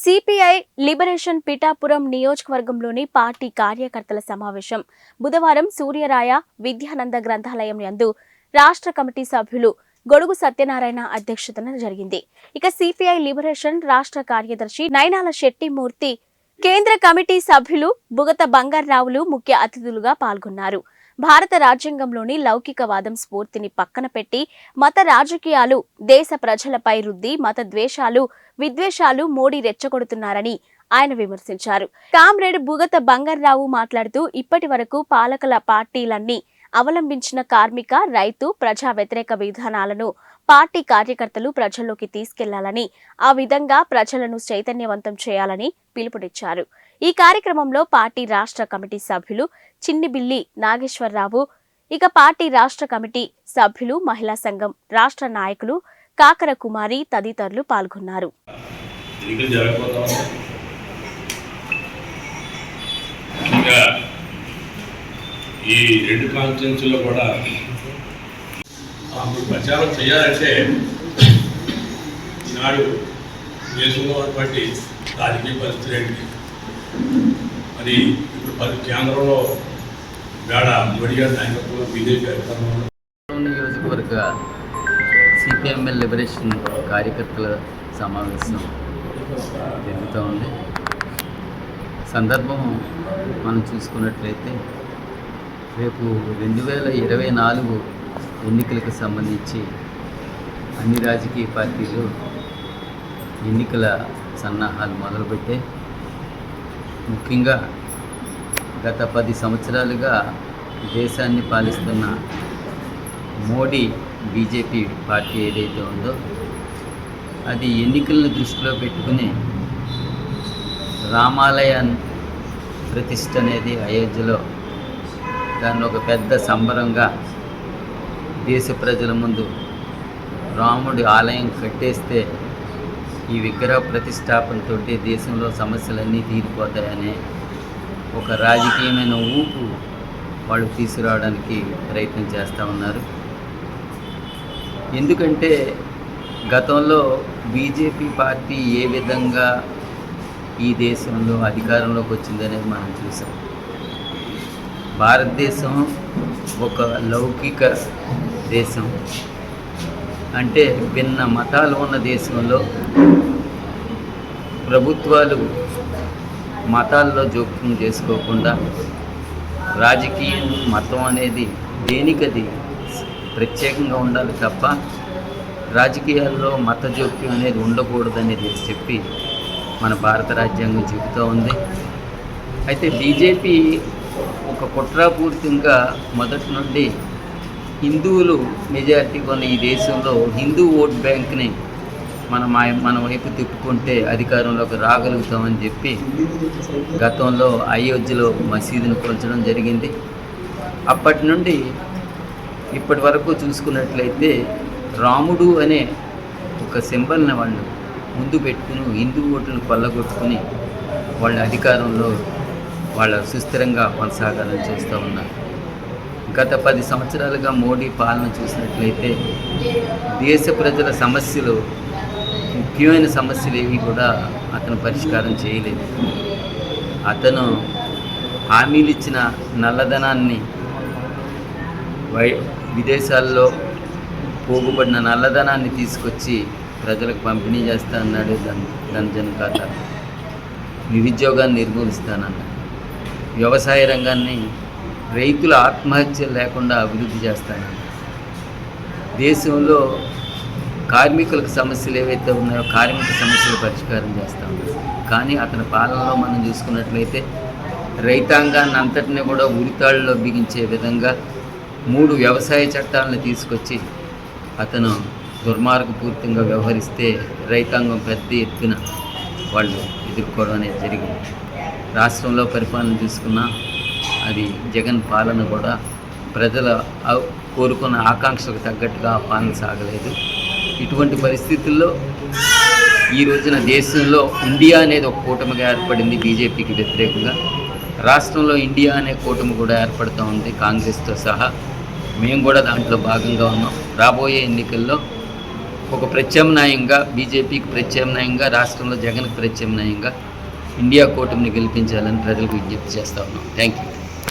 CPI liberation Pithapuram నియోజకవర్గంలోని party కార్యకర్తల సమావేశం బుధవారం సూర్యరాయ విద్యానంద గ్రంథాలయం యందు రాష్ట్ర కమిటీ సభ్యులు గొడుగు సత్యనారాయణ అధ్యక్షతన జరిగింది. ఇక సిపిఐ లిబరేషన్ రాష్ట్ర కార్యదర్శి నైనాల శెట్టిమూర్తి, కేంద్ర కమిటీ సభ్యులు బుగత బంగారావులు ముఖ్య అతిథులుగా పాల్గొన్నారు. భారత రాజ్యాంగంలోని లౌకికవాదం స్ఫూర్తిని పక్కన పెట్టి మత రాజకీయాలు దేశ ప్రజలపై రుద్ది మత ద్వేషాలు విద్వేషాలు మోడీ రెచ్చగొడుతున్నారని ఆయన విమర్శించారు. కామ్రేడ్ బుగత బంగారావు మాట్లాడుతూ ఇప్పటి వరకు పాలకుల పార్టీలన్నీ అవలంబించిన కార్మిక, రైతు, ప్రజా వ్యతిరేక విధానాలను పార్టీ కార్యకర్తలు ప్రజల్లోకి తీసుకెళ్లాలని, ఆ విధంగా ప్రజలను చైతన్యవంతం చేయాలని పిలుపునిచ్చారు. ఈ కార్యక్రమంలో పార్టీ రాష్ట్ర కమిటీ సభ్యులు చిన్నిబిల్లి నాగేశ్వరరావు, ఇక పార్టీ రాష్ట్ర కమిటీ సభ్యులు, మహిళా సంఘం రాష్ట్ర నాయకులు కాకర కుమారి తదితరులు పాల్గొన్నారు. ఈ రెండు కాన్స్టిట్యూన్సీలో కూడా ప్రచారం చేయాలంటే ఈనాడు దేశంలో ఉన్నటువంటి రాజకీయ పరిస్థితి ఏంటి, మరి ఇప్పుడు కేంద్రంలో వేడ మోడీ గారి నాయకత్వంలో బీజేపీ అధికారంలో నియోజకవర్గ సిపిఎంఎల్ లిబరేషన్ కార్యకర్తల సమావేశం జరుగుతూ ఉంది. సందర్భం మనం చూసుకున్నట్లయితే రేపు 2024 ఎన్నికలకు సంబంధించి అన్ని రాజకీయ పార్టీలు ఎన్నికల సన్నాహాలు మొదలుపెట్టాయి. ముఖ్యంగా గత 10 సంవత్సరాలుగా దేశాన్ని పాలిస్తున్న మోడీ బీజేపీ పార్టీ ఏదైతే ఉందో అది ఎన్నికలను దృష్టిలో పెట్టుకుని రామాలయాన్ని ప్రతిష్ఠ అనేది అయోధ్యలో దాన్ని ఒక పెద్ద సంబరంగా దేశ ప్రజల ముందు రాముడి ఆలయం కట్టేస్తే ఈ విగ్రహ ప్రతిష్టాపనతో దేశంలో సమస్యలన్నీ తీరిపోతాయనే ఒక రాజకీయమైన ఊపు వాళ్ళు తీసుకురావడానికి ప్రయత్నం చేస్తూ ఉన్నారు. ఎందుకంటే గతంలో బీజేపీ పార్టీ ఏ విధంగా ఈ దేశంలో అధికారంలోకి వచ్చిందనేది మనం చూసాం. భారతదేశం ఒక లౌకిక దేశం, అంటే భిన్న మతాలు ఉన్న దేశంలో ప్రభుత్వాలు మతాల్లో జోక్యం చేసుకోకుండా రాజకీయం మతం అనేది దేనికది ప్రత్యేకంగా ఉండాలి తప్ప రాజకీయాల్లో మత జోక్యం అనేది ఉండకూడదనేది చెప్పి మన భారత రాజ్యాంగం చెబుతూ ఉంది. అయితే బీజేపీ ఒక కుట్రాపూరితంగా మొదటి నుండి హిందువులు మెజారిటీగా ఉన్న ఈ దేశంలో హిందూ ఓట్ బ్యాంక్ని మన వైపు తిప్పుకుంటే అధికారంలోకి రాగలుగుతామని చెప్పి గతంలో అయోధ్యలో మసీదును కూల్చడం జరిగింది. అప్పటి నుండి ఇప్పటి వరకు చూసుకున్నట్లయితే రాముడు అనే ఒక సింబల్ని వాళ్ళు ముందు పెట్టుకుని హిందూ ఓటును కొల్లగొట్టుకుని వాళ్ళ అధికారంలో వాళ్ళ సుస్థిరంగా కొనసాగాలని చూస్తూ ఉన్నారు. గత 10 సంవత్సరాలుగా మోడీ పాలన చూసినట్లయితే దేశ ప్రజల సమస్యలు, ముఖ్యమైన సమస్యలు ఏవి కూడా అతను పరిష్కారం చేయలేదు. అతను హామీలు ఇచ్చిన నల్లధనాన్ని విదేశాల్లో పోగుబడిన నల్లధనాన్ని తీసుకొచ్చి ప్రజలకు పంపిణీ చేస్తా అన్నాడు. ధనజన ఖాతా, నిరుద్యోగాన్ని నిర్మూలిస్తానన్నాడు. వ్యవసాయ రంగాన్ని రైతుల ఆత్మహత్యలు లేకుండా అభివృద్ధి చేస్తానన్నాడు. దేశంలో కార్మికులకు సమస్యలు ఏవైతే ఉన్నాయో కార్మిక సమస్యలు పరిష్కారం చేస్తా ఉన్నారు. కానీ అతని పాలనలో మనం చూసుకున్నట్లయితే రైతాంగాన్ని అంతటినీ కూడా ఉరితాళ్ళలో బిగించే విధంగా 3 వ్యవసాయ చట్టాలను తీసుకొచ్చి అతను దుర్మార్గపూరితంగా వ్యవహరిస్తే రైతాంగం పెద్ద ఎత్తున వాళ్ళు ఎదుర్కోవడం అనేది జరిగింది. రాష్ట్రంలో పరిపాలన చూసుకున్నా అది జగన్ పాలన కూడా ప్రజల కోరుకున్న ఆకాంక్షలకు తగ్గట్టుగా పాలన సాగలేదు. ఇటువంటి పరిస్థితుల్లో ఈ రోజున దేశంలో ఇండియా అనేది ఒక కూటమిగా ఏర్పడింది బీజేపీకి వ్యతిరేకంగా. రాష్ట్రంలో ఇండియా అనే కూటమి కూడా ఏర్పడుతూ ఉంది కాంగ్రెస్తో సహా. మేము కూడా దాంట్లో భాగంగా ఉన్నాం. రాబోయే ఎన్నికల్లో ఒక ప్రత్యామ్నాయంగా, బీజేపీకి ప్రత్యామ్నాయంగా, రాష్ట్రంలో జగన్కి ప్రత్యామ్నాయంగా ఇండియా కూటమిని గెలిపించాలని ప్రజలకు విజ్ఞప్తి చేస్తా ఉన్నాం. Thank you.